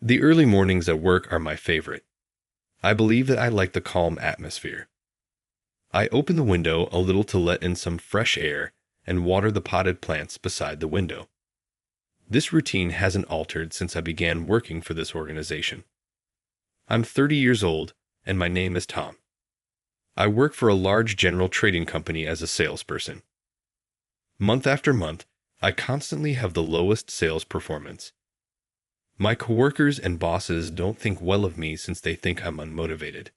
The early mornings at work are my favorite. I believe that I like the calm atmosphere. I open the window a little to let in some fresh air and water the potted plants beside the window. This routine hasn't altered since I began working for this organization. I'm 30 years old, and my name is Tom. I work for a large general trading company as a salesperson. Month after month, I constantly have the lowest sales performance. My coworkers and bosses don't think well of me since they think I'm unmotivated.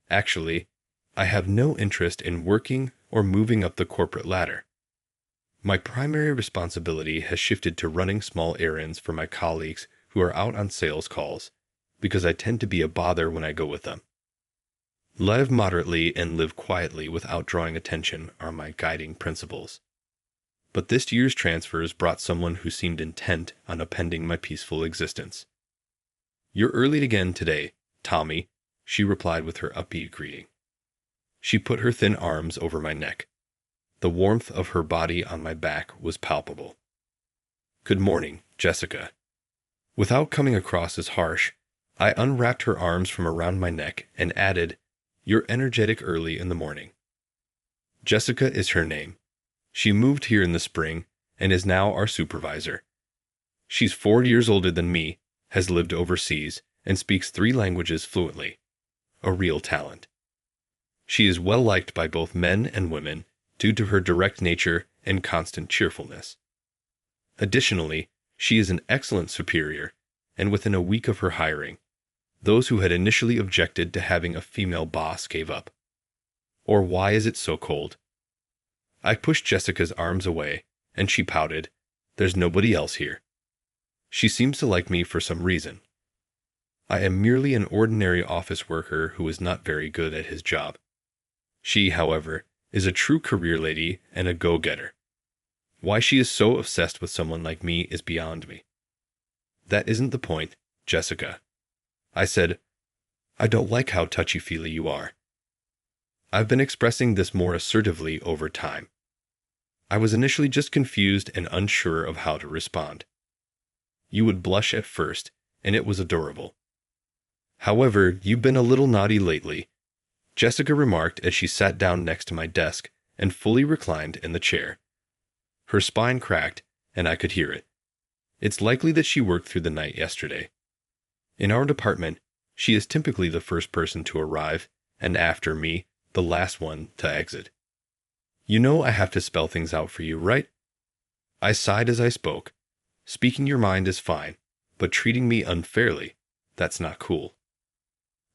Actually, I have no interest in working or moving up the corporate ladder. My primary responsibility has shifted to running small errands for my colleagues who are out on sales calls, because I tend to be a bother when I go with them. Live moderately and live quietly without drawing attention are my guiding principles. But this year's transfers brought someone who seemed intent on appending my peaceful existence. "You're early again today, Tommy," she replied with her upbeat greeting. She put her thin arms over my neck. The warmth of her body on my back was palpable. "Good morning, Jessica." Without coming across as harsh, I unwrapped her arms from around my neck and added, "You're energetic early in the morning." Jessica is her name. She moved here in the spring and is now our supervisor. She's 4 years older than me, has lived overseas, and speaks 3 languages fluently. A real talent. She is well liked by both men and women due to her direct nature and constant cheerfulness. Additionally, she is an excellent superior, and within a week of her hiring, those who had initially objected to having a female boss gave up. Or why is it so cold? I pushed Jessica's arms away, and she pouted, "There's nobody else here." She seems to like me for some reason. I am merely an ordinary office worker who is not very good at his job. She, however, is a true career lady and a go-getter. Why she is so obsessed with someone like me is beyond me. "That isn't the point, Jessica," I said. "I don't like how touchy-feely you are." I've been expressing this more assertively over time. I was initially just confused and unsure of how to respond. You would blush at first, and it was adorable. "However, you've been a little naughty lately," Jessica remarked as she sat down next to my desk and fully reclined in the chair. Her spine cracked, and I could hear it. It's likely that she worked through the night yesterday. In our department, she is typically the first person to arrive, and after me, the last one to exit. "You know I have to spell things out for you, right?" I sighed as I spoke. "Speaking your mind is fine, but treating me unfairly, that's not cool."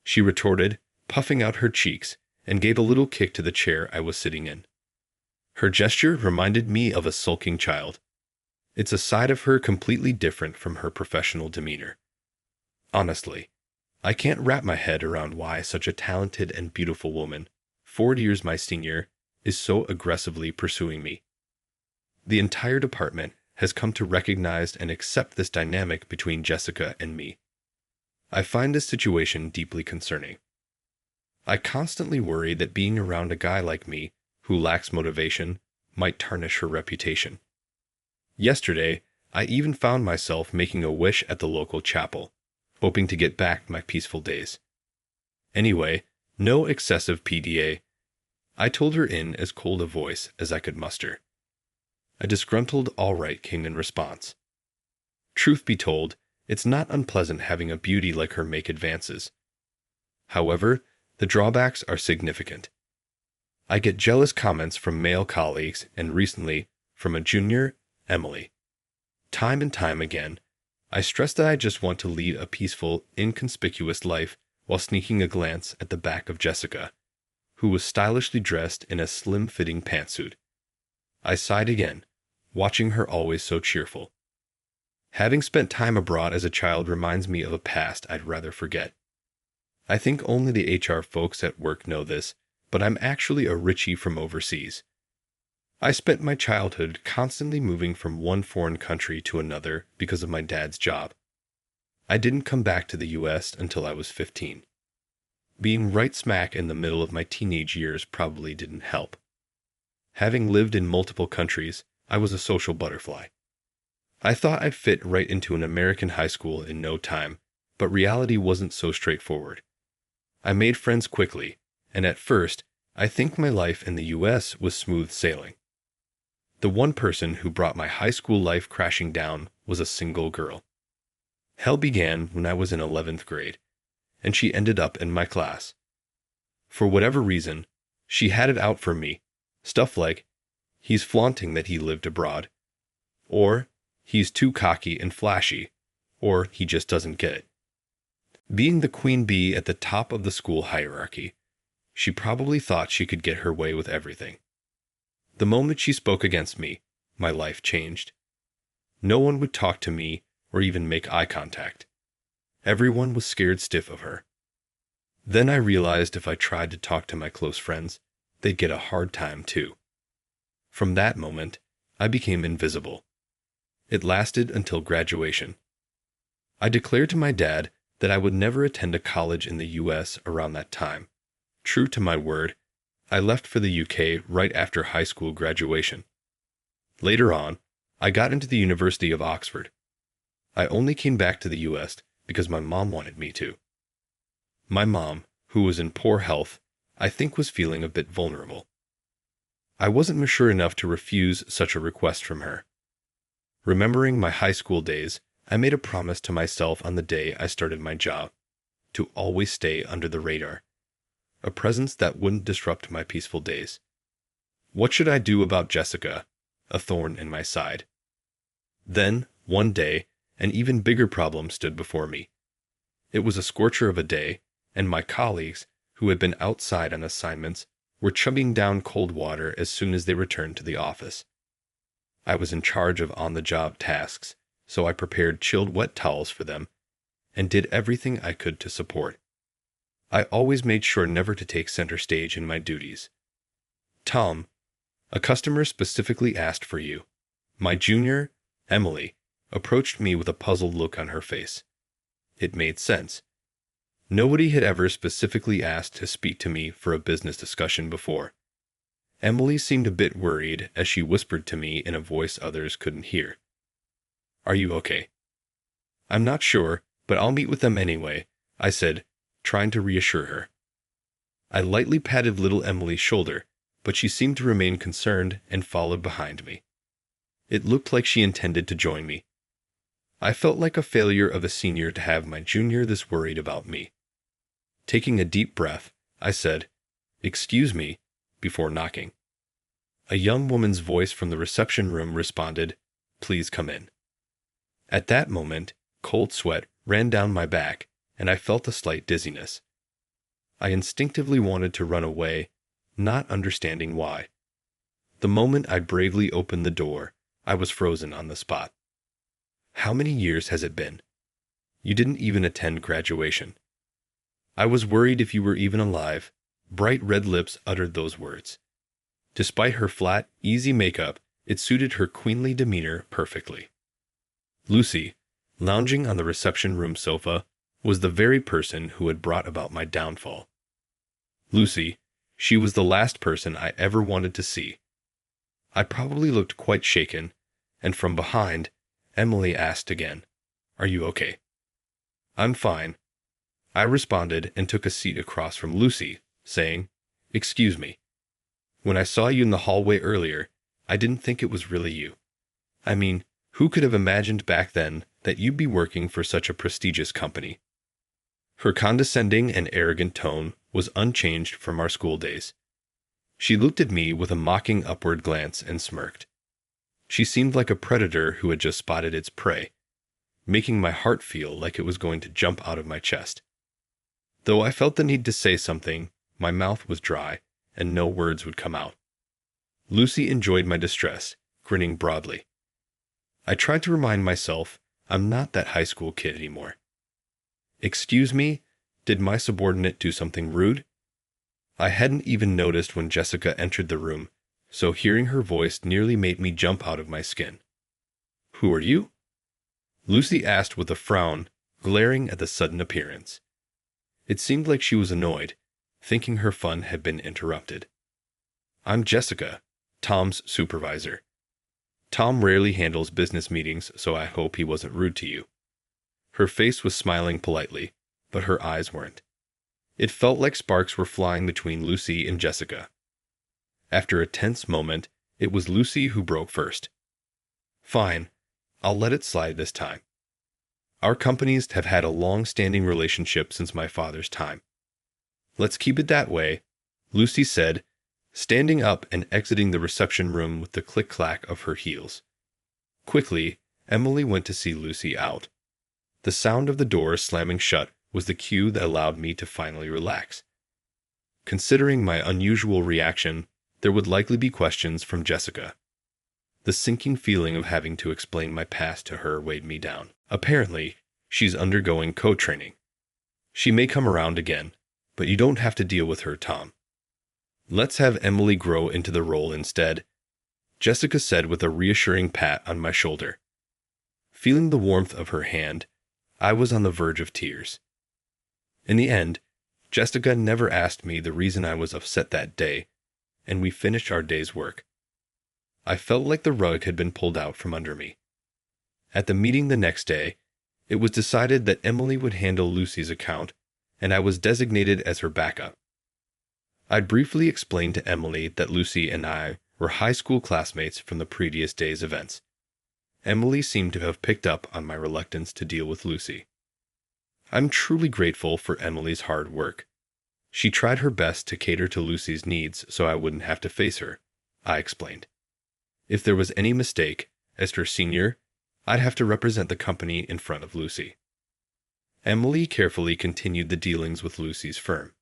She retorted, puffing out her cheeks, and gave a little kick to the chair I was sitting in. Her gesture reminded me of a sulking child. It's a side of her completely different from her professional demeanor. Honestly, I can't wrap my head around why such a talented and beautiful woman, 4 years my senior, is so aggressively pursuing me. The entire department has come to recognize and accept this dynamic between Jessica and me. I find this situation deeply concerning. I constantly worry that being around a guy like me, who lacks motivation, might tarnish her reputation. Yesterday, I even found myself making a wish at the local chapel, hoping to get back my peaceful days. Anyway, no excessive PDA. I told her in as cold a voice as I could muster. A disgruntled "all right" came in response. Truth be told, it's not unpleasant having a beauty like her make advances. However, the drawbacks are significant. I get jealous comments from male colleagues and recently from a junior, Emily. Time and time again, I stress that I just want to lead a peaceful, inconspicuous life while sneaking a glance at the back of Jessica, who was stylishly dressed in a slim-fitting pantsuit. I sighed again, watching her always so cheerful. Having spent time abroad as a child reminds me of a past I'd rather forget. I think only the HR folks at work know this, but I'm actually a Richie from overseas. I spent my childhood constantly moving from one foreign country to another because of my dad's job. I didn't come back to the US until I was 15. Being right smack in the middle of my teenage years probably didn't help. Having lived in multiple countries, I was a social butterfly. I thought I'd fit right into an American high school in no time, but reality wasn't so straightforward. I made friends quickly, and at first, I think my life in the US was smooth sailing. The one person who brought my high school life crashing down was a single girl. Hell began when I was in 11th grade, and she ended up in my class. For whatever reason, she had it out for me. Stuff like, he's flaunting that he lived abroad, or he's too cocky and flashy, or he just doesn't get it. Being the queen bee at the top of the school hierarchy, she probably thought she could get her way with everything. The moment she spoke against me, my life changed. No one would talk to me or even make eye contact. Everyone was scared stiff of her. Then I realized if I tried to talk to my close friends, they'd get a hard time too. From that moment, I became invisible. It lasted until graduation. I declared to my dad that I would never attend a college in the US around that time. True to my word, I left for the UK right after high school graduation. Later on, I got into the University of Oxford. I only came back to the US because my mom wanted me to. My mom, who was in poor health, I think was feeling a bit vulnerable. I wasn't mature enough to refuse such a request from her. Remembering my high school days, I made a promise to myself on the day I started my job, to always stay under the radar, a presence that wouldn't disrupt my peaceful days. What should I do about Jessica, a thorn in my side? Then, one day, an even bigger problem stood before me. It was a scorcher of a day, and my colleagues, who had been outside on assignments, were chugging down cold water as soon as they returned to the office. I was in charge of on-the-job tasks, so I prepared chilled wet towels for them and did everything I could to support. I always made sure never to take center stage in my duties. Tom, a customer specifically asked for you. My junior, Emily, approached me with a puzzled look on her face. It made sense. Nobody had ever specifically asked to speak to me for a business discussion before. Emily seemed a bit worried as she whispered to me in a voice others couldn't hear. Are you okay? I'm not sure, but I'll meet with them anyway, I said, trying to reassure her. I lightly patted little Emily's shoulder, but she seemed to remain concerned and followed behind me. It looked like she intended to join me. I felt like a failure of a senior to have my junior this worried about me. Taking a deep breath, I said, "Excuse me," before knocking. A young woman's voice from the reception room responded, "Please come in." At that moment, cold sweat ran down my back, and I felt a slight dizziness. I instinctively wanted to run away, not understanding why. The moment I bravely opened the door, I was frozen on the spot. How many years has it been? You didn't even attend graduation. I was worried if you were even alive. Bright red lips uttered those words. Despite her flat, easy makeup, it suited her queenly demeanor perfectly. Lucy, lounging on the reception room sofa, was the very person who had brought about my downfall. Lucy, she was the last person I ever wanted to see. I probably looked quite shaken, and from behind, Emily asked again, "Are you okay?" "I'm fine," I responded and took a seat across from Lucy, saying, "Excuse me. When I saw you in the hallway earlier, I didn't think it was really you. I mean, who could have imagined back then that you'd be working for such a prestigious company?" Her condescending and arrogant tone was unchanged from our school days. She looked at me with a mocking upward glance and smirked. She seemed like a predator who had just spotted its prey, making my heart feel like it was going to jump out of my chest. Though I felt the need to say something, my mouth was dry, and no words would come out. Lucy enjoyed my distress, grinning broadly. I tried to remind myself I'm not that high school kid anymore. "Excuse me, did my subordinate do something rude?" I hadn't even noticed when Jessica entered the room, so hearing her voice nearly made me jump out of my skin. "Who are you?" Lucy asked with a frown, glaring at the sudden appearance. It seemed like she was annoyed, thinking her fun had been interrupted. "I'm Jessica, Tom's supervisor." Tom rarely handles business meetings, so I hope he wasn't rude to you. Her face was smiling politely, but her eyes weren't. It felt like sparks were flying between Lucy and Jessica. After a tense moment, it was Lucy who broke first. Fine, I'll let it slide this time. Our companies have had a long-standing relationship since my father's time. Let's keep it that way, Lucy said, standing up and exiting the reception room with the click-clack of her heels. Quickly, Emily went to see Lucy out. The sound of the door slamming shut was the cue that allowed me to finally relax. Considering my unusual reaction, there would likely be questions from Jessica. The sinking feeling of having to explain my past to her weighed me down. Apparently, she's undergoing code training. She may come around again, but you don't have to deal with her, Tom. Let's have Emily grow into the role instead, Jessica said with a reassuring pat on my shoulder. Feeling the warmth of her hand, I was on the verge of tears. In the end, Jessica never asked me the reason I was upset that day, and we finished our day's work. I felt like the rug had been pulled out from under me. At the meeting the next day, it was decided that Emily would handle Lucy's account, and I was designated as her backup. I briefly explained to Emily that Lucy and I were high school classmates from the previous day's events. Emily seemed to have picked up on my reluctance to deal with Lucy. I'm truly grateful for Emily's hard work. She tried her best to cater to Lucy's needs so I wouldn't have to face her, I explained. If there was any mistake, as her senior, I'd have to represent the company in front of Lucy. Emily carefully continued the dealings with Lucy's firm.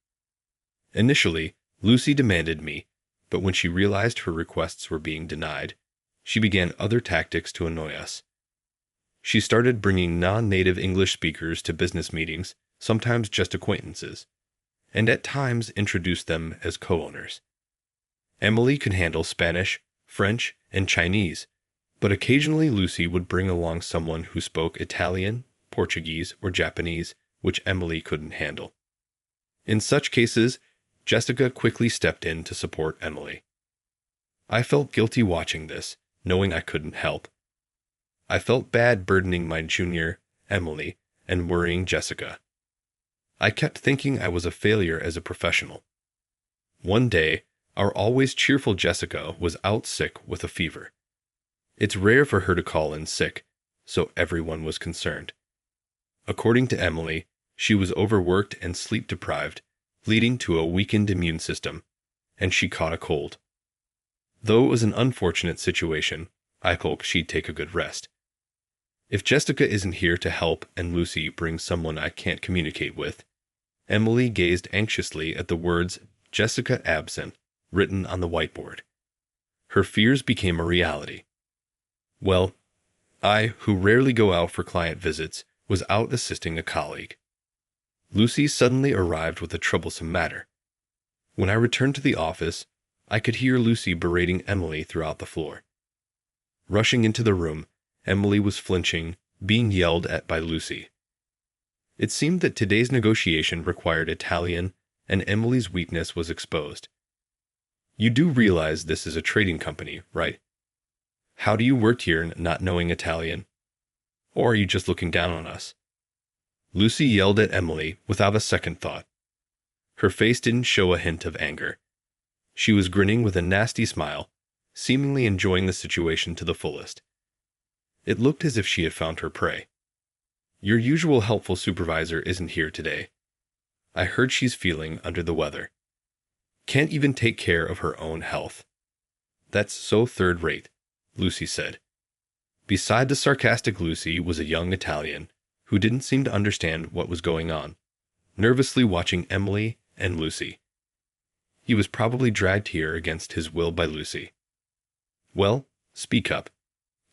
Initially, Lucy demanded me, but when she realized her requests were being denied, she began other tactics to annoy us. She started bringing non-native English speakers to business meetings, sometimes just acquaintances, and at times introduced them as co-owners. Emily could handle Spanish, French, and Chinese, but occasionally Lucy would bring along someone who spoke Italian, Portuguese, or Japanese, which Emily couldn't handle. In such cases, Jessica quickly stepped in to support Emily. I felt guilty watching this, knowing I couldn't help. I felt bad burdening my junior, Emily, and worrying Jessica. I kept thinking I was a failure as a professional. One day, our always cheerful Jessica was out sick with a fever. It's rare for her to call in sick, so everyone was concerned. According to Emily, she was overworked and sleep-deprived, leading to a weakened immune system, and she caught a cold. Though it was an unfortunate situation, I hoped she'd take a good rest. If Jessica isn't here to help and Lucy brings someone I can't communicate with, Emily gazed anxiously at the words "Jessica absent" written on the whiteboard. Her fears became a reality. Well, I, who rarely go out for client visits, was out assisting a colleague. Lucy suddenly arrived with a troublesome matter. When I returned to the office, I could hear Lucy berating Emily throughout the floor. Rushing into the room, Emily was flinching, being yelled at by Lucy. It seemed that today's negotiation required Italian, and Emily's weakness was exposed. You do realize this is a trading company, right? How do you work here not knowing Italian? Or are you just looking down on us? Lucy yelled at Emily without a second thought. Her face didn't show a hint of anger. She was grinning with a nasty smile, seemingly enjoying the situation to the fullest. It looked as if she had found her prey. Your usual helpful supervisor isn't here today. I heard she's feeling under the weather. Can't even take care of her own health. That's so third-rate, Lucy said. Beside the sarcastic Lucy was a young Italian, who didn't seem to understand what was going on, nervously watching Emily and Lucy. He was probably dragged here against his will by Lucy. Well, speak up.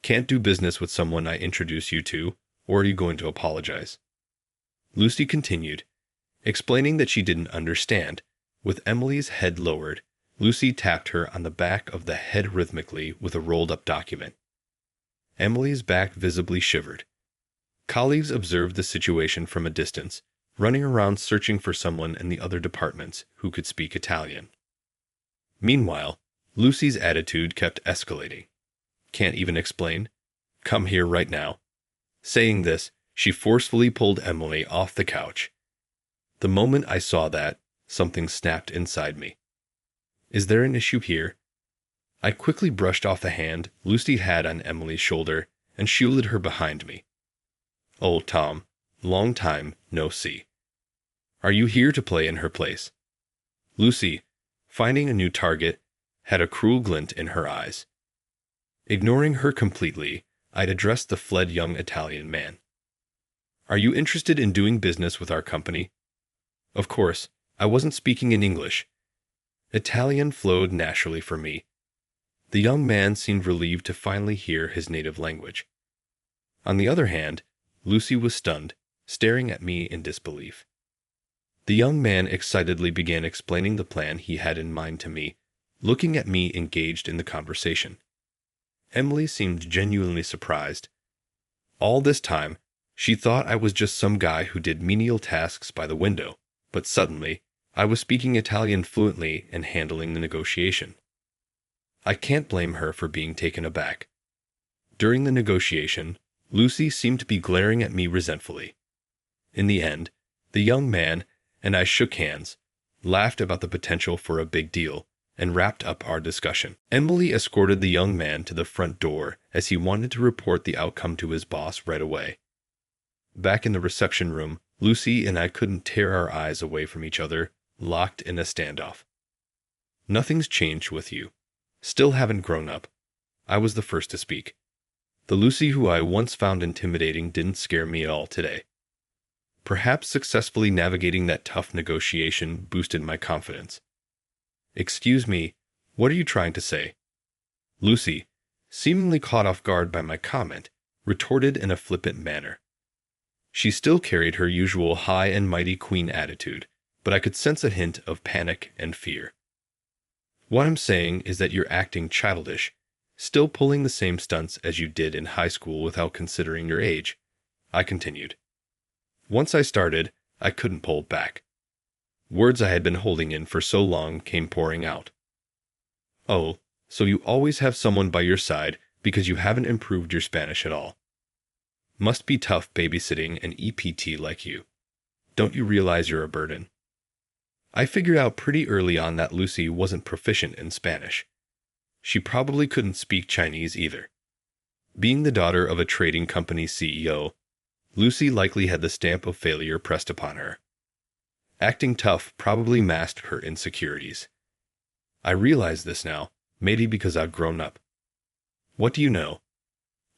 Can't do business with someone I introduce you to, or are you going to apologize? Lucy continued, explaining that she didn't understand. With Emily's head lowered, Lucy tapped her on the back of the head rhythmically with a rolled-up document. Emily's back visibly shivered. Colleagues observed the situation from a distance, running around searching for someone in the other departments who could speak Italian. Meanwhile, Lucy's attitude kept escalating. Can't even explain? Come here right now." Saying this, she forcefully pulled Emily off the couch. The moment I saw that, something snapped inside me. Is there an issue here? I quickly brushed off the hand Lucy had on Emily's shoulder and shielded her behind me. "Oh, Tom, long time no see. Are you here to play in her place?" Lucy, finding a new target, had a cruel glint in her eyes. Ignoring her completely, I'd addressed the fled young Italian man. "Are you interested in doing business with our company?" Of course, I wasn't speaking in English. Italian flowed naturally for me. The young man seemed relieved to finally hear his native language. On the other hand, Lucy was stunned, staring at me in disbelief. The young man excitedly began explaining the plan he had in mind to me, looking at me engaged in the conversation. Emily seemed genuinely surprised. All this time, she thought I was just some guy who did menial tasks by the window, but suddenly, I was speaking Italian fluently and handling the negotiation. I can't blame her for being taken aback. During the negotiation, Lucy seemed to be glaring at me resentfully. In the end, the young man and I shook hands, laughed about the potential for a big deal, and wrapped up our discussion. Emily escorted the young man to the front door as he wanted to report the outcome to his boss right away. Back in the reception room, Lucy and I couldn't tear our eyes away from each other, locked in a standoff. "Nothing's changed with you. Still haven't grown up." I was the first to speak. The Lucy who I once found intimidating didn't scare me at all today. Perhaps successfully navigating that tough negotiation boosted my confidence. "Excuse me, what are you trying to say?" Lucy, seemingly caught off guard by my comment, retorted in a flippant manner. She still carried her usual high and mighty queen attitude, but I could sense a hint of panic and fear. "What I'm saying is that you're acting childish, still pulling the same stunts as you did in high school without considering your age," I continued. Once I started, I couldn't pull back. Words I had been holding in for so long came pouring out. "Oh, so you always have someone by your side because you haven't improved your Spanish at all. Must be tough babysitting an EPT like you. Don't you realize you're a burden?" I figured out pretty early on that Lucy wasn't proficient in Spanish. She probably couldn't speak Chinese either. Being the daughter of a trading company CEO, Lucy likely had the stamp of failure pressed upon her. Acting tough probably masked her insecurities. I realize this now, maybe because I've grown up. "What do you know?"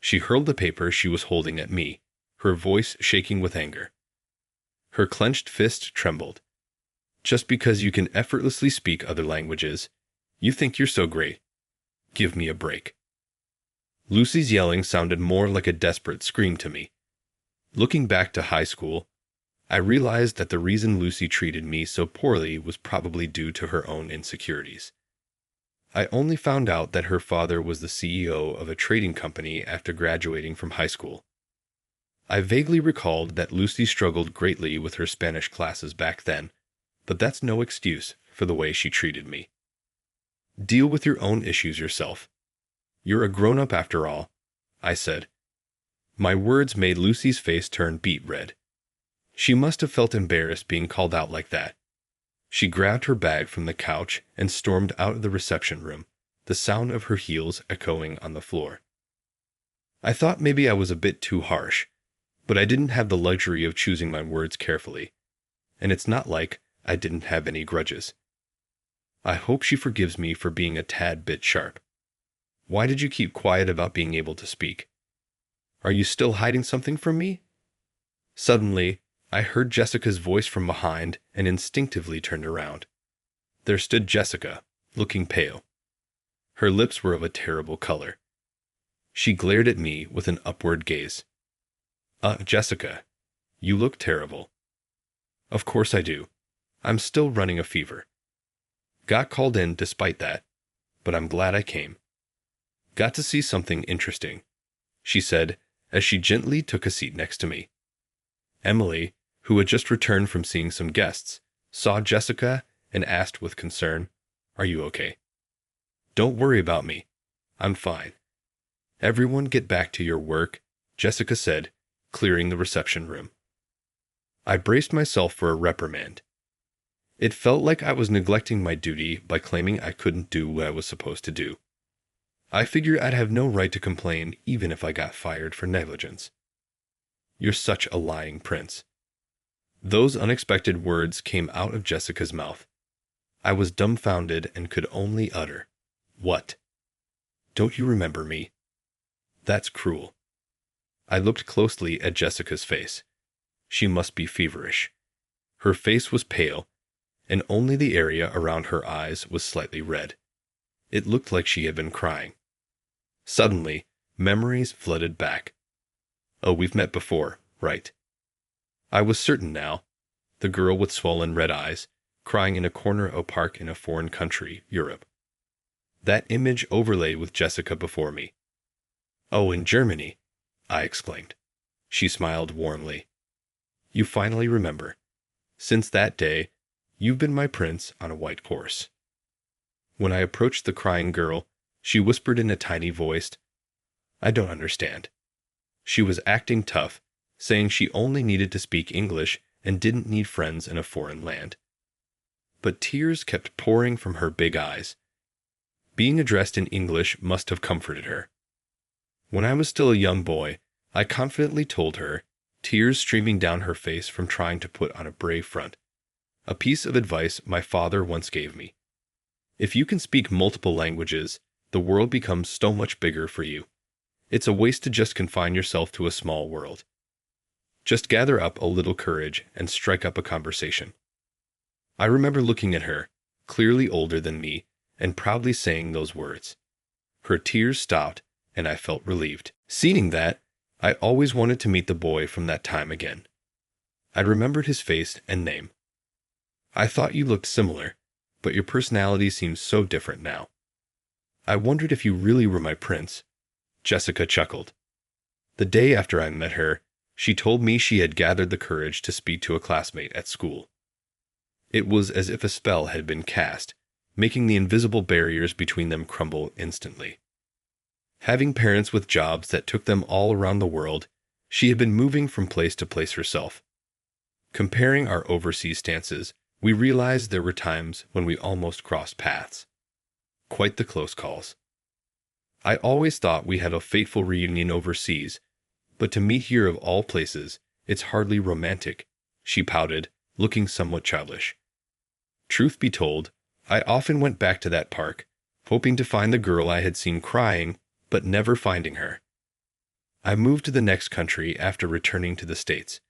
She hurled the paper she was holding at me, her voice shaking with anger. Her clenched fist trembled. "Just because you can effortlessly speak other languages, you think you're so great. Give me a break." Lucy's yelling sounded more like a desperate scream to me. Looking back to high school, I realized that the reason Lucy treated me so poorly was probably due to her own insecurities. I only found out that her father was the CEO of a trading company after graduating from high school. I vaguely recalled that Lucy struggled greatly with her Spanish classes back then, but that's no excuse for the way she treated me. "Deal with your own issues yourself. You're a grown-up after all," I said. My words made Lucy's face turn beet red. She must have felt embarrassed being called out like that. She grabbed her bag from the couch and stormed out of the reception room, the sound of her heels echoing on the floor. I thought maybe I was a bit too harsh, but I didn't have the luxury of choosing my words carefully, and it's not like I didn't have any grudges. I hope she forgives me for being a tad bit sharp. Why did you keep quiet about being able to speak? Are you still hiding something from me? Suddenly, I heard Jessica's voice from behind and instinctively turned around. There stood Jessica, looking pale. Her lips were of a terrible color. She glared at me with an upward gaze. Jessica, you look terrible." "Of course I do. I'm still running a fever. Got called in despite that, but I'm glad I came. Got to see something interesting," she said as she gently took a seat next to me. Emily, who had just returned from seeing some guests, saw Jessica and asked with concern, "Are you okay?" "Don't worry about me. I'm fine." Everyone get back to your work, Jessica said, clearing the reception room. I braced myself for a reprimand. It felt like I was neglecting my duty by claiming I couldn't do what I was supposed to do. I figured I'd have no right to complain even if I got fired for negligence. You're such a lying prince. Those unexpected words came out of Jessica's mouth. I was dumbfounded and could only utter, "What? Don't you remember me?" That's cruel. I looked closely at Jessica's face. She must be feverish. Her face was pale, and only the area around her eyes was slightly red. It looked like she had been crying. Suddenly, memories flooded back. Oh, we've met before, right? I was certain now. The girl with swollen red eyes, crying in a corner of a park in a foreign country, Europe. That image overlaid with Jessica before me. Oh, in Germany, I exclaimed. She smiled warmly. You finally remember. Since that day, you've been my prince on a white horse. When I approached the crying girl, she whispered in a tiny voice, I don't understand. She was acting tough, saying she only needed to speak English and didn't need friends in a foreign land. But tears kept pouring from her big eyes. Being addressed in English must have comforted her. When I was still a young boy, I confidently told her, tears streaming down her face from trying to put on a brave front, a piece of advice my father once gave me. If you can speak multiple languages, the world becomes so much bigger for you. It's a waste to just confine yourself to a small world. Just gather up a little courage and strike up a conversation. I remember looking at her, clearly older than me, and proudly saying those words. Her tears stopped, and I felt relieved. Seeing that, I always wanted to meet the boy from that time again. I remembered his face and name. I thought you looked similar, but your personality seems so different now. I wondered if you really were my prince. Jessica chuckled. The day after I met her, she told me she had gathered the courage to speak to a classmate at school. It was as if a spell had been cast, making the invisible barriers between them crumble instantly. Having parents with jobs that took them all around the world, she had been moving from place to place herself. Comparing our overseas stances, we realized there were times when we almost crossed paths. Quite the close calls. I always thought we had a fateful reunion overseas, but to meet here of all places, it's hardly romantic, she pouted, looking somewhat childish. Truth be told, I often went back to that park, hoping to find the girl I had seen crying, but never finding her. I moved to the next country after returning to the States.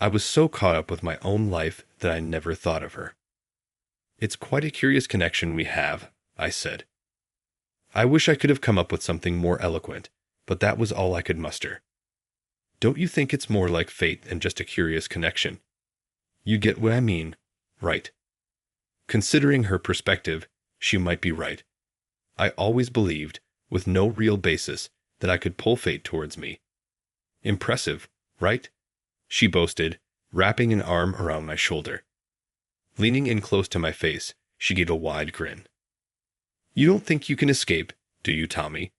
I was so caught up with my own life that I never thought of her. It's quite a curious connection we have, I said. I wish I could have come up with something more eloquent, but that was all I could muster. Don't you think it's more like fate than just a curious connection? You get what I mean, right? Considering her perspective, she might be right. I always believed, with no real basis, that I could pull fate towards me. Impressive, right? She boasted, wrapping an arm around my shoulder. Leaning in close to my face, she gave a wide grin. You don't think you can escape, do you, Tommy?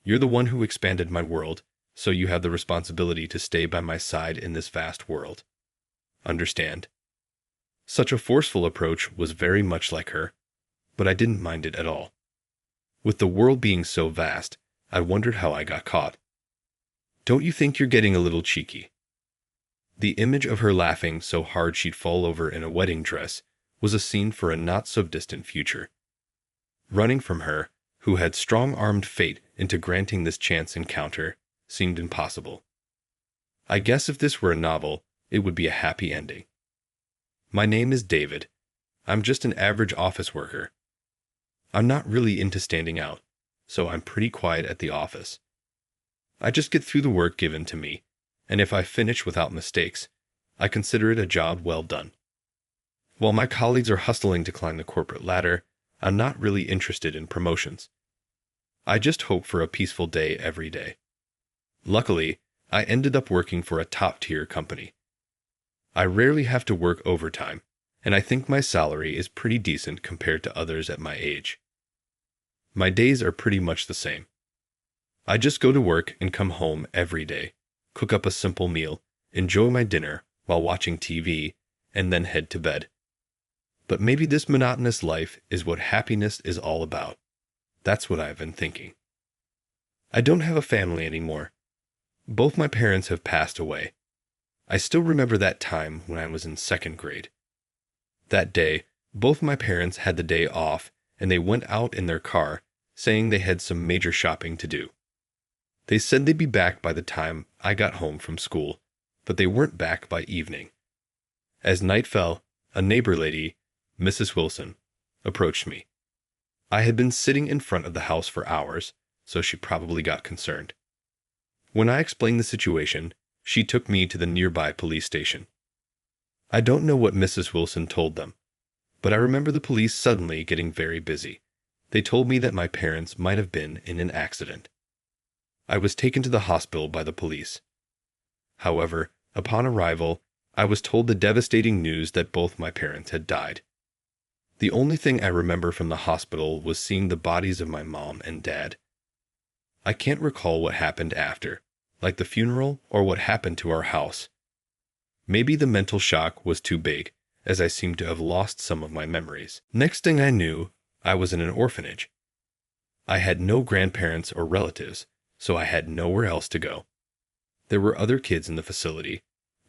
You're the one who expanded my world, so you have the responsibility to stay by my side in this vast world. Understand? Such a forceful approach was very much like her, but I didn't mind it at all. With the world being so vast, I wondered how I got caught. Don't you think you're getting a little cheeky? The image of her laughing so hard she'd fall over in a wedding dress was a scene for a not-so-distant future. Running from her, who had strong-armed fate into granting this chance encounter, seemed impossible. I guess if this were a novel, it would be a happy ending. My name is David. I'm just an average office worker. I'm not really into standing out, so I'm pretty quiet at the office. I just get through the work given to me, and if I finish without mistakes, I consider it a job well done. While my colleagues are hustling to climb the corporate ladder, I'm not really interested in promotions. I just hope for a peaceful day every day. Luckily, I ended up working for a top-tier company. I rarely have to work overtime, and I think my salary is pretty decent compared to others at my age. My days are pretty much the same. I just go to work and come home every day, cook up a simple meal, enjoy my dinner while watching TV, and then head to bed. But maybe this monotonous life is what happiness is all about. That's what I've been thinking. I don't have a family anymore. Both my parents have passed away. I still remember that time when I was in second grade. That day, both my parents had the day off and they went out in their car, saying they had some major shopping to do. They said they'd be back by the time I got home from school, but they weren't back by evening. As night fell, a neighbor lady, Mrs. Wilson, approached me. I had been sitting in front of the house for hours, so she probably got concerned. When I explained the situation, she took me to the nearby police station. I don't know what Mrs. Wilson told them, but I remember the police suddenly getting very busy. They told me that my parents might have been in an accident. I was taken to the hospital by the police. However, upon arrival, I was told the devastating news that both my parents had died. The only thing I remember from the hospital was seeing the bodies of my mom and dad. I can't recall what happened after, like the funeral or what happened to our house. Maybe the mental shock was too big, as I seemed to have lost some of my memories. Next thing I knew, I was in an orphanage. I had no grandparents or relatives, so I had nowhere else to go. There were other kids in the facility,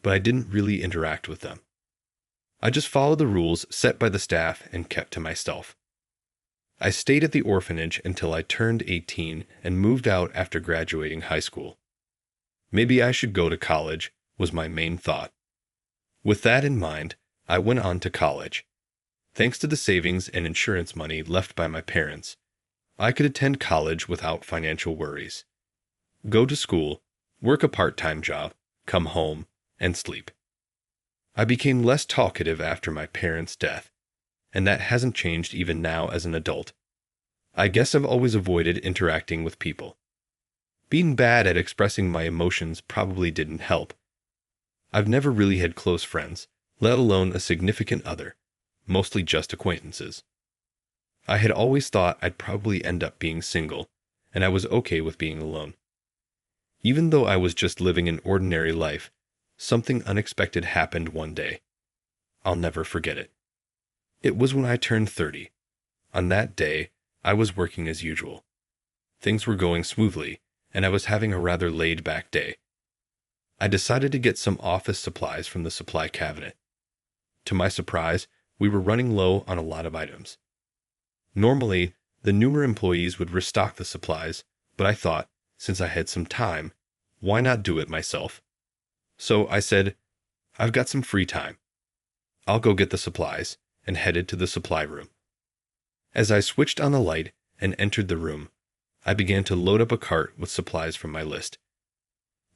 but I didn't really interact with them. I just followed the rules set by the staff and kept to myself. I stayed at the orphanage until I turned 18 and moved out after graduating high school. Maybe I should go to college, was my main thought. With that in mind, I went on to college. Thanks to the savings and insurance money left by my parents, I could attend college without financial worries. Go to school, work a part-time job, come home, and sleep. I became less talkative after my parents' death, and that hasn't changed even now as an adult. I guess I've always avoided interacting with people. Being bad at expressing my emotions probably didn't help. I've never really had close friends, let alone a significant other, mostly just acquaintances. I had always thought I'd probably end up being single, and I was okay with being alone. Even though I was just living an ordinary life, something unexpected happened one day. I'll never forget it. It was when I turned 30. On that day, I was working as usual. Things were going smoothly, and I was having a rather laid-back day. I decided to get some office supplies from the supply cabinet. To my surprise, we were running low on a lot of items. Normally, the newer employees would restock the supplies, but I thought, since I had some time, why not do it myself? So I said, I've got some free time. I'll go get the supplies, and headed to the supply room. As I switched on the light and entered the room, I began to load up a cart with supplies from my list.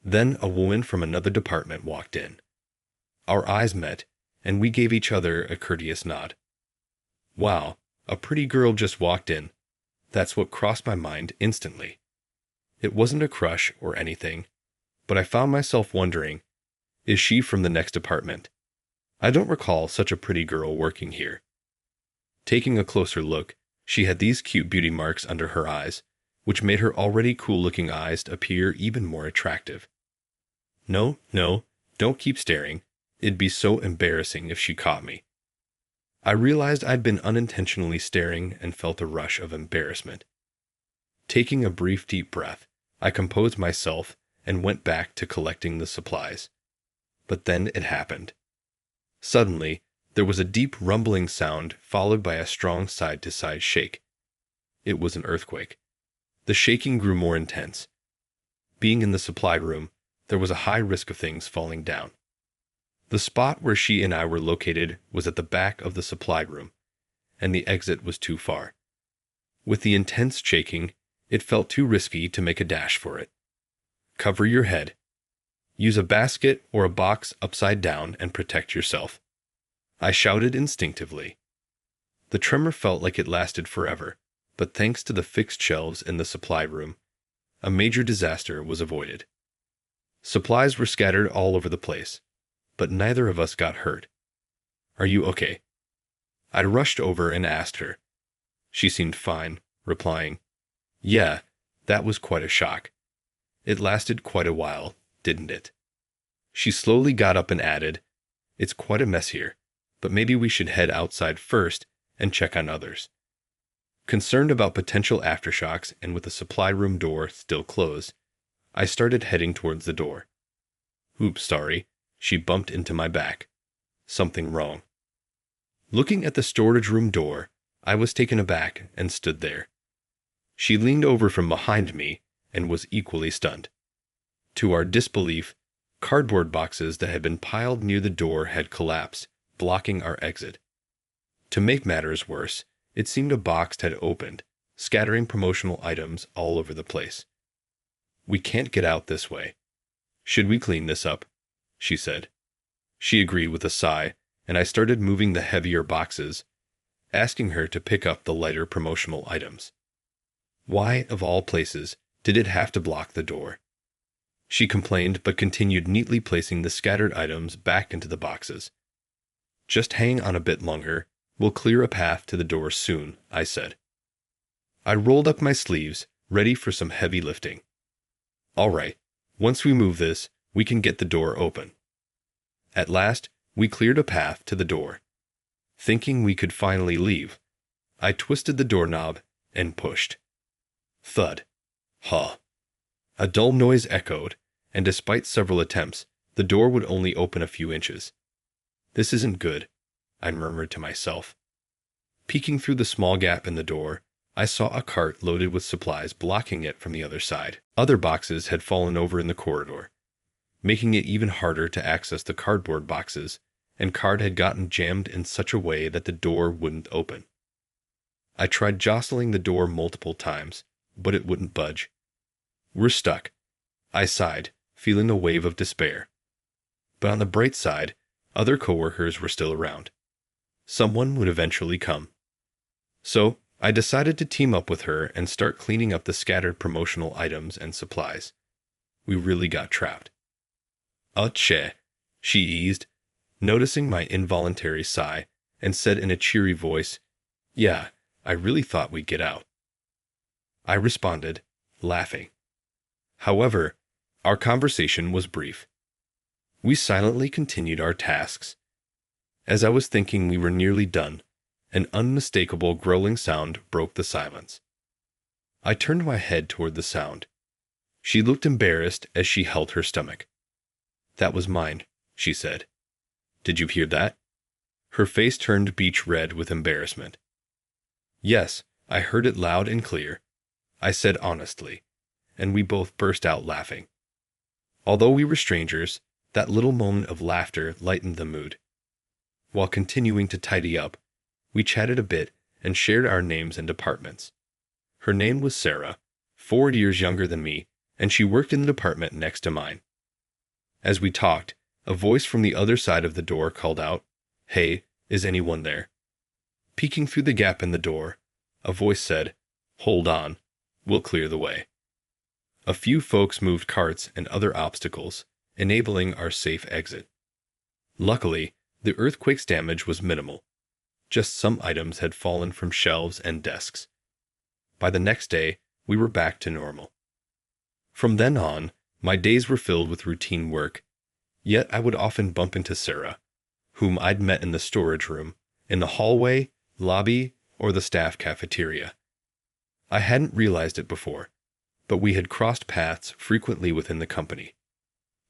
Then a woman from another department walked in. Our eyes met, and we gave each other a courteous nod. Wow, a pretty girl just walked in. That's what crossed my mind instantly. It wasn't a crush or anything, but I found myself wondering, is she from the next department? I don't recall such a pretty girl working here. Taking a closer look, she had these cute beauty marks under her eyes, which made her already cool-looking eyes appear even more attractive. No, don't keep staring. It'd be so embarrassing if she caught me. I realized I'd been unintentionally staring and felt a rush of embarrassment. Taking a brief deep breath, I composed myself and went back to collecting the supplies. But then it happened. Suddenly, there was a deep rumbling sound followed by a strong side-to-side shake. It was an earthquake. The shaking grew more intense. Being in the supply room, there was a high risk of things falling down. The spot where she and I were located was at the back of the supply room, and the exit was too far. With the intense shaking, it felt too risky to make a dash for it. Cover your head. Use a basket or a box upside down and protect yourself. I shouted instinctively. The tremor felt like it lasted forever, but thanks to the fixed shelves in the supply room, a major disaster was avoided. Supplies were scattered all over the place, but neither of us got hurt. Are you okay? I rushed over and asked her. She seemed fine, replying, Yeah, That was quite a shock. It lasted quite a while, didn't it? She slowly got up and added, "It's quite a mess here, but maybe we should head outside first and check on others." Concerned about potential aftershocks and with the supply room door still closed, I started heading towards the door. "Oops, sorry," she bumped into my back. "Something wrong." Looking at the storage room door, I was taken aback and stood there. She leaned over from behind me and was equally stunned. To our disbelief, cardboard boxes that had been piled near the door had collapsed, blocking our exit. To make matters worse, it seemed a box had opened, scattering promotional items all over the place. "We can't get out this way. Should we clean this up?" she said. She agreed with a sigh, and I started moving the heavier boxes, asking her to pick up the lighter promotional items. Why, of all places, did it have to block the door? She complained but continued neatly placing the scattered items back into the boxes. "Just hang on a bit longer. We'll clear a path to the door soon," I said. I rolled up my sleeves, ready for some heavy lifting. "All right, once we move this, we can get the door open." At last, we cleared a path to the door. Thinking we could finally leave, I twisted the doorknob and pushed. Thud. Huh. A dull noise echoed, and despite several attempts, the door would only open a few inches. "This isn't good," I murmured to myself. Peeking through the small gap in the door, I saw a cart loaded with supplies blocking it from the other side. Other boxes had fallen over in the corridor, making it even harder to access the cardboard boxes, and card had gotten jammed in such a way that the door wouldn't open. I tried jostling the door multiple times, but it wouldn't budge. "We're stuck," I sighed, feeling a wave of despair. But on the bright side, other coworkers were still around. Someone would eventually come. So, I decided to team up with her and start cleaning up the scattered promotional items and supplies. We really got trapped. "Che," she eased, noticing my involuntary sigh, and said in a cheery voice, "Yeah, I really thought we'd get out." I responded, laughing. However, our conversation was brief. We silently continued our tasks. As I was thinking we were nearly done, an unmistakable growling sound broke the silence. I turned my head toward the sound. She looked embarrassed as she held her stomach. "That was mine," she said. "Did you hear that?" Her face turned beech red with embarrassment. "Yes, I heard it loud and clear," I said honestly, and we both burst out laughing. Although we were strangers, that little moment of laughter lightened the mood. While continuing to tidy up, we chatted a bit and shared our names and departments. Her name was Sarah, 4 years younger than me, and she worked in the department next to mine. As we talked, a voice from the other side of the door called out, "Hey, is anyone there?" Peeking through the gap in the door, a voice said, "Hold on, we'll clear the way." A few folks moved carts and other obstacles, enabling our safe exit. Luckily, the earthquake's damage was minimal. Just some items had fallen from shelves and desks. By the next day, we were back to normal. From then on, my days were filled with routine work, yet I would often bump into Sarah, whom I'd met in the storage room, in the hallway, lobby, or the staff cafeteria. I hadn't realized it before, but we had crossed paths frequently within the company.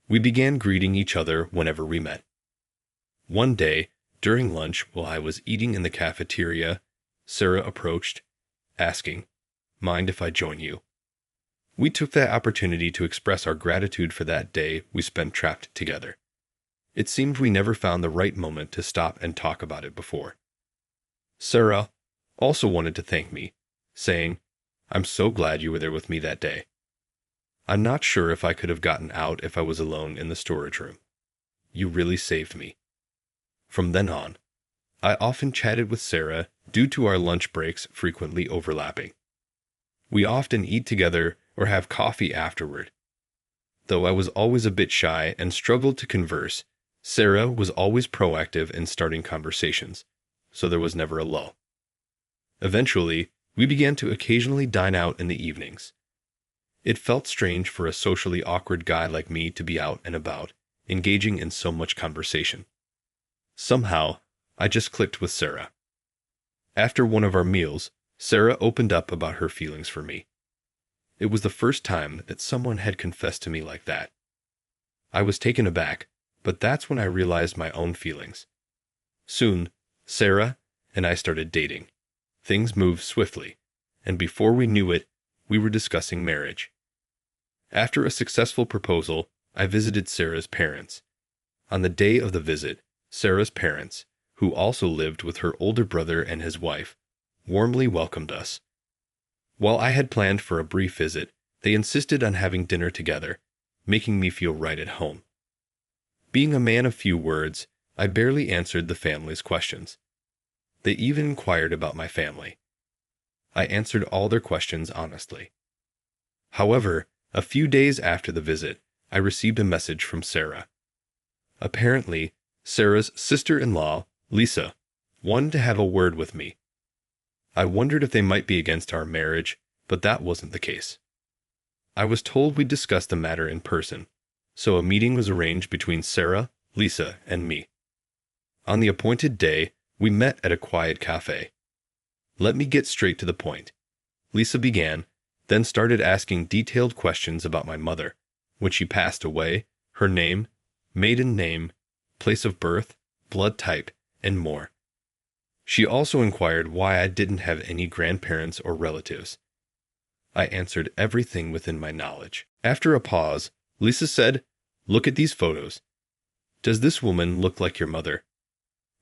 We began greeting each other whenever we met. One day, during lunch while I was eating in the cafeteria, Sarah approached, asking, "Mind if I join you?" We took that opportunity to express our gratitude for that day we spent trapped together. It seemed we never found the right moment to stop and talk about it before. Sarah also wanted to thank me, saying, "I'm so glad you were there with me that day. I'm not sure if I could have gotten out if I was alone in the storage room. You really saved me." From then on, I often chatted with Sarah due to our lunch breaks frequently overlapping. We often eat together or have coffee afterward. Though I was always a bit shy and struggled to converse, Sarah was always proactive in starting conversations, so there was never a lull. Eventually, we began to occasionally dine out in the evenings. It felt strange for a socially awkward guy like me to be out and about, engaging in so much conversation. Somehow, I just clicked with Sarah. After one of our meals, Sarah opened up about her feelings for me. It was the first time that someone had confessed to me like that. I was taken aback, but that's when I realized my own feelings. Soon, Sarah and I started dating. Things moved swiftly, and before we knew it, we were discussing marriage. After a successful proposal, I visited Sarah's parents. On the day of the visit, Sarah's parents, who also lived with her older brother and his wife, warmly welcomed us. While I had planned for a brief visit, they insisted on having dinner together, making me feel right at home. Being a man of few words, I barely answered the family's questions. They even inquired about my family. I answered all their questions honestly. However, a few days after the visit, I received a message from Sarah. Apparently, Sarah's sister-in-law, Lisa, wanted to have a word with me. I wondered if they might be against our marriage, but that wasn't the case. I was told we'd discuss the matter in person, so a meeting was arranged between Sarah, Lisa, and me. On the appointed day, we met at a quiet cafe. Let me get straight to the point. Lisa began, then started asking detailed questions about my mother, when she passed away, her name, maiden name, place of birth, blood type, and more. She also inquired why I didn't have any grandparents or relatives. I answered everything within my knowledge. After a pause, Lisa said, "Look at these photos. Does this woman look like your mother?"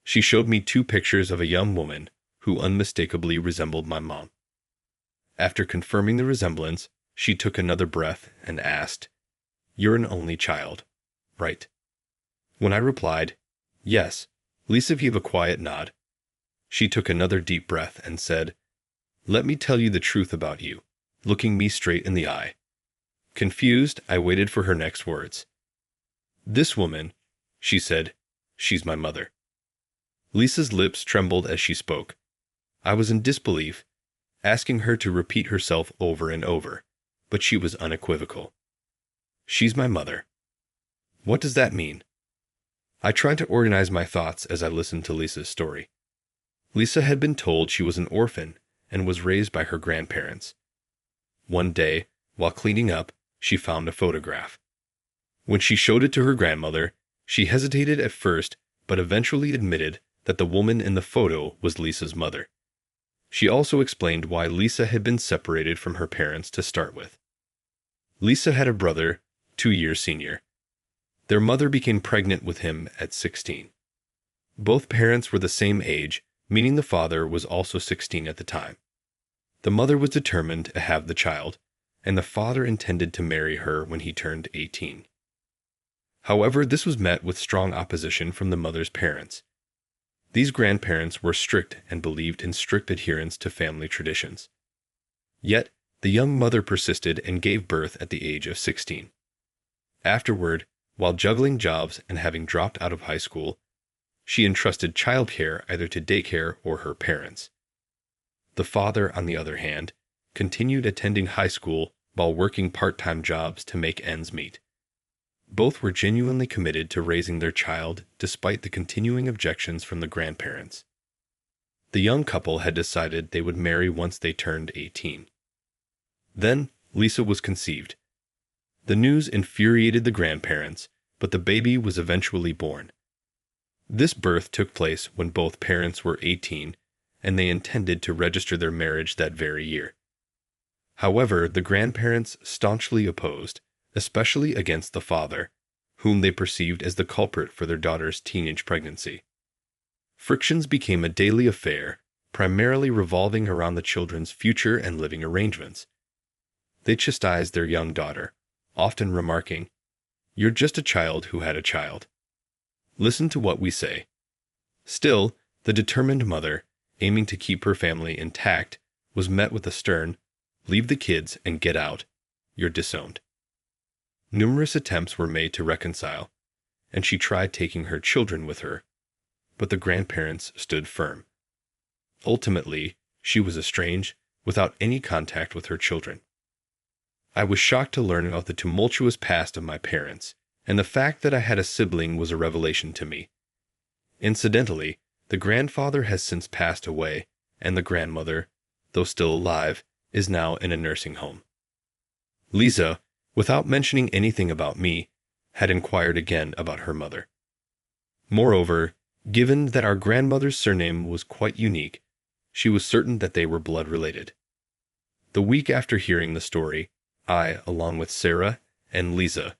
She showed me 2 pictures of a young woman who unmistakably resembled my mom. After confirming the resemblance, she took another breath and asked, "You're an only child, right?" When I replied, "Yes," Lisa gave a quiet nod. She took another deep breath and said, "Let me tell you the truth about you," looking me straight in the eye. Confused, I waited for her next words. "This woman," she said, "she's my mother." Lisa's lips trembled as she spoke. I was in disbelief, asking her to repeat herself over and over, but she was unequivocal. "She's my mother." What does that mean? I tried to organize my thoughts as I listened to Lisa's story. Lisa had been told she was an orphan and was raised by her grandparents. One day, while cleaning up, she found a photograph. When she showed it to her grandmother, she hesitated at first but eventually admitted that the woman in the photo was Lisa's mother. She also explained why Lisa had been separated from her parents to start with. Lisa had a brother, 2 years senior. Their mother became pregnant with him at 16. Both parents were the same age, meaning the father was also 16 at the time. The mother was determined to have the child, and the father intended to marry her when he turned 18. However, this was met with strong opposition from the mother's parents. These grandparents were strict and believed in strict adherence to family traditions. Yet, the young mother persisted and gave birth at the age of 16. Afterward, while juggling jobs and having dropped out of high school, she entrusted childcare either to daycare or her parents. The father, on the other hand, continued attending high school while working part-time jobs to make ends meet. Both were genuinely committed to raising their child despite the continuing objections from the grandparents. The young couple had decided they would marry once they turned 18. Then, Lisa was conceived. The news infuriated the grandparents, but the baby was eventually born. This birth took place when both parents were 18, and they intended to register their marriage that very year. However, the grandparents staunchly opposed, especially against the father, whom they perceived as the culprit for their daughter's teenage pregnancy. Frictions became a daily affair, primarily revolving around the children's future and living arrangements. They chastised their young daughter, often remarking, "You're just a child who had a child. Listen to what we say." Still, the determined mother, aiming to keep her family intact, was met with a stern, "Leave the kids and get out. You're disowned." Numerous attempts were made to reconcile, and she tried taking her children with her, but the grandparents stood firm. Ultimately, she was estranged without any contact with her children. I was shocked to learn about the tumultuous past of my parents, and the fact that I had a sibling was a revelation to me. Incidentally, the grandfather has since passed away, and the grandmother, though still alive, is now in a nursing home. Lisa, without mentioning anything about me, had inquired again about her mother. Moreover, given that our grandmother's surname was quite unique, she was certain that they were blood-related. The week after hearing the story, I, along with Sarah and Lisa,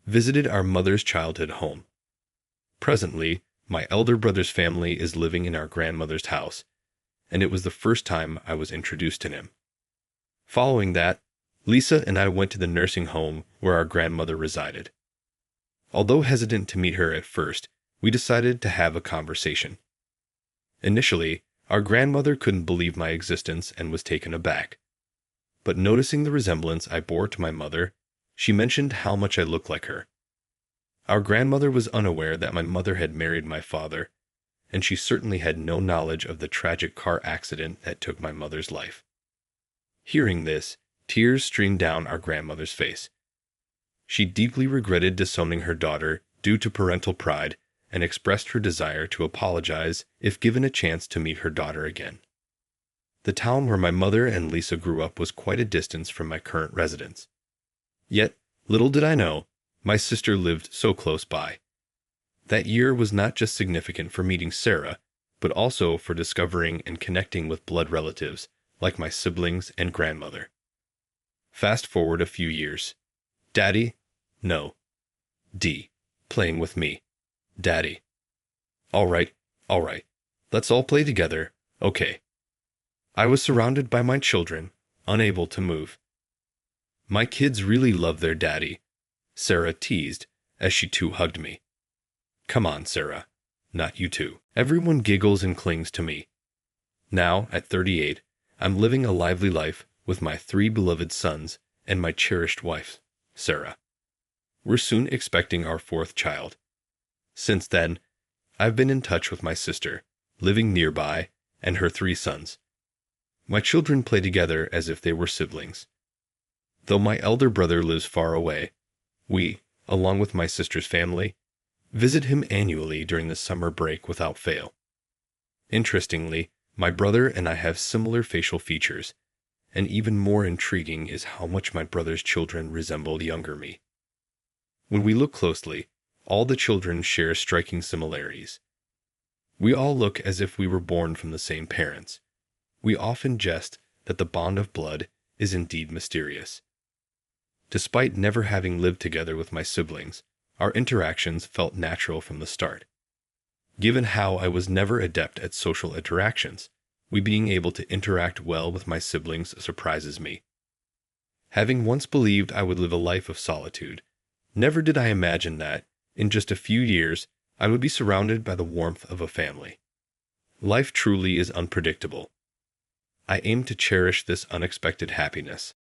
visited our mother's childhood home. Presently, my elder brother's family is living in our grandmother's house, and it was the first time I was introduced to him. Following that, Lisa and I went to the nursing home where our grandmother resided. Although hesitant to meet her at first, we decided to have a conversation. Initially, our grandmother couldn't believe my existence and was taken aback. But noticing the resemblance I bore to my mother, she mentioned how much I looked like her. Our grandmother was unaware that my mother had married my father, and she certainly had no knowledge of the tragic car accident that took my mother's life. Hearing this, tears streamed down our grandmother's face. She deeply regretted disowning her daughter due to parental pride and expressed her desire to apologize if given a chance to meet her daughter again. The town where my mother and Lisa grew up was quite a distance from my current residence. Yet, little did I know, my sister lived so close by. That year was not just significant for meeting Sarah, but also for discovering and connecting with blood relatives like my siblings and grandmother. Fast forward a few years. Daddy? No. D. Playing with me. Daddy. All right. Let's all play together, okay. I was surrounded by my children, unable to move. My kids really love their daddy, Sarah teased as she too hugged me. Come on, Sarah. Not you too. Everyone giggles and clings to me. Now, at 38, I'm living a lively life with my 3 beloved sons and my cherished wife, Sarah. We're soon expecting our 4th child. Since then, I've been in touch with my sister, living nearby, and her 3 sons. My children play together as if they were siblings. Though my elder brother lives far away, we, along with my sister's family, visit him annually during the summer break without fail. Interestingly, my brother and I have similar facial features, and even more intriguing is how much my brother's children resemble younger me. When we look closely, all the children share striking similarities. We all look as if we were born from the same parents. We often jest that the bond of blood is indeed mysterious. Despite never having lived together with my siblings, our interactions felt natural from the start. Given how I was never adept at social interactions, we being able to interact well with my siblings surprises me. Having once believed I would live a life of solitude, never did I imagine that, in just a few years, I would be surrounded by the warmth of a family. Life truly is unpredictable. I aim to cherish this unexpected happiness.